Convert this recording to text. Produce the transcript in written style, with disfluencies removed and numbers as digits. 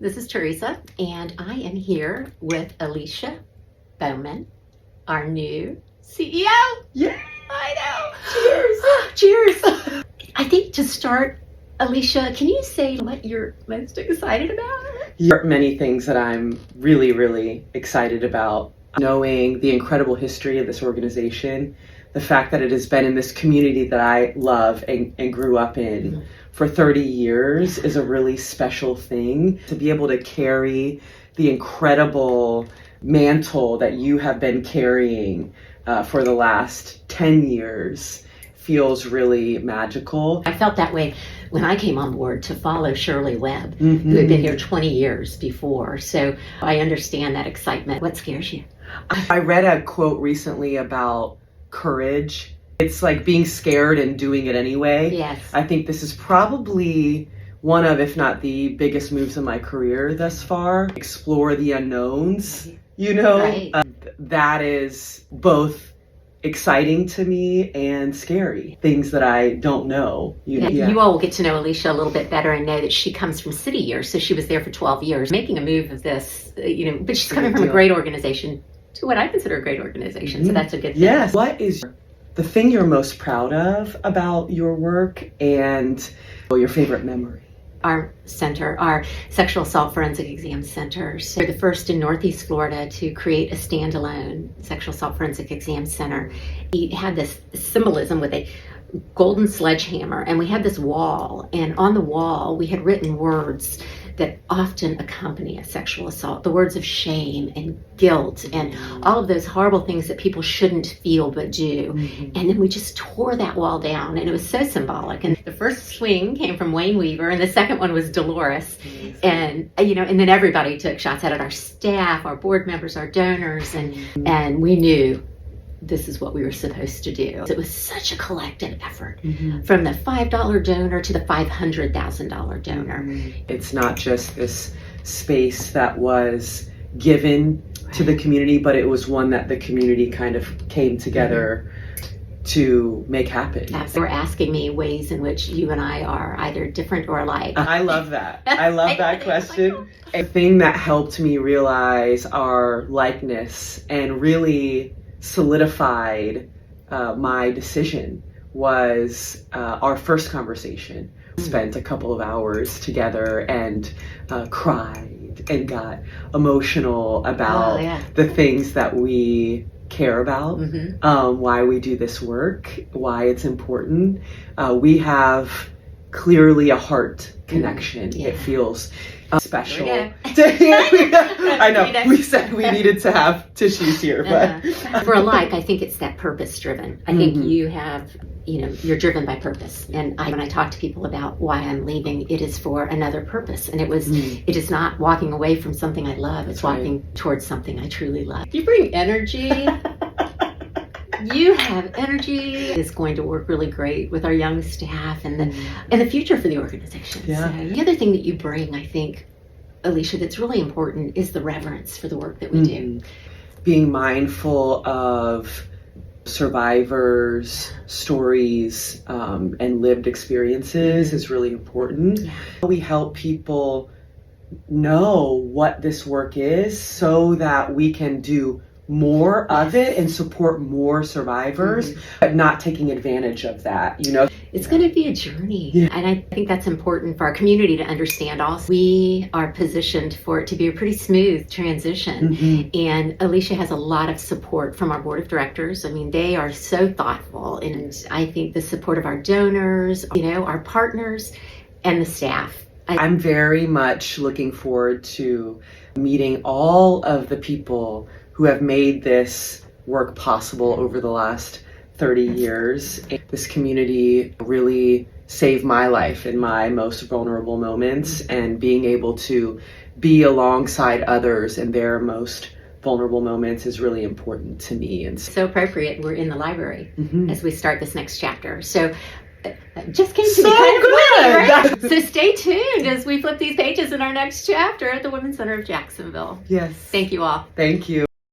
This is Teresa, and I am here with Alicia Bowman, our new CEO. Yeah, I know. Cheers. Cheers. I think to start, Alicia, can you say what you're most excited about? There are many things that I'm really excited about. Knowing the incredible history of this organization, the fact that it has been in this community that I love and grew up in for 30 years is a really special thing. To be able to carry the incredible mantle that you have been carrying for the last 10 years feels really magical. I felt that way when I came on board to follow Shirley Webb, who had been here 20 years before. So I understand that excitement. What scares you? I read a quote recently about courage. It's like being scared and doing it anyway. Yes. I think this is probably one of, if not the biggest moves in my career thus far. Explore the unknowns, you know? Right. That is both exciting to me and scary. Things that I don't know. You all will get to know Alicia a little bit better and know that she comes from City Years. So she was there for 12 years, making a move of this, but she's coming from a great organization to what I consider a great organization. So that's a good thing. Yes. What is the thing you're most proud of about your work and your favorite memory? Our center, our Sexual Assault Forensic Exam Center. So we're the first in Northeast Florida to create a standalone Sexual Assault Forensic Exam Center. We had this symbolism with a golden sledgehammer, and we had this wall, and on the wall we had written words that often accompany a sexual assault, the words of shame and guilt and all of those horrible things that people shouldn't feel but do. And then we just tore that wall down, and it was so symbolic. And the first swing came from Wayne Weaver, and the second one was Dolores. And and then everybody took shots at it, our staff, our board members, our donors, and we knew this is what we were supposed to do. It was such a collective effort, from the $5 donor to the $500,000 donor. It's not just this space that was given to the community, but it was one that the community kind of came together to make happen. They were asking me ways in which you and I are either different or alike. I love that. I love that question. A thing that helped me realize our likeness and really solidified my decision was our first conversation. We spent a couple of hours together and cried and got emotional about the things that we care about, why we do this work, why it's important. We have clearly a heart connection. It feels special. I know. We said we needed to have tissues here, but for alike, I think it's that purpose driven. I think you have, you're driven by purpose. And when I talk to people about why I'm leaving, it is for another purpose. And it is not walking away from something I love. It's walking towards something I truly love. You bring energy. You have energy. It's going to work really great with our young staff and the future for the organization. Yeah. So the other thing that you bring, I think, Alicia, that's really important is the reverence for the work that we do. Being mindful of survivors' stories and lived experiences is really important. We help people know what this work is so that we can do more of it and support more survivors, but not taking advantage of that, It's going to be a journey. And I think that's important for our community to understand also. We are positioned for it to be a pretty smooth transition. And Alicia has a lot of support from our board of directors. I mean, they are so thoughtful. And I think the support of our donors, our partners and the staff. I'm very much looking forward to meeting all of the people who have made this work possible over the last 30 years. This community really saved my life in my most vulnerable moments, and being able to be alongside others in their most vulnerable moments is really important to me. And so appropriate, we're in the library as we start this next chapter. So just came to me kind of quickly, right? So stay tuned as we flip these pages in our next chapter at the Women's Center of Jacksonville. Yes. Thank you all. Thank you.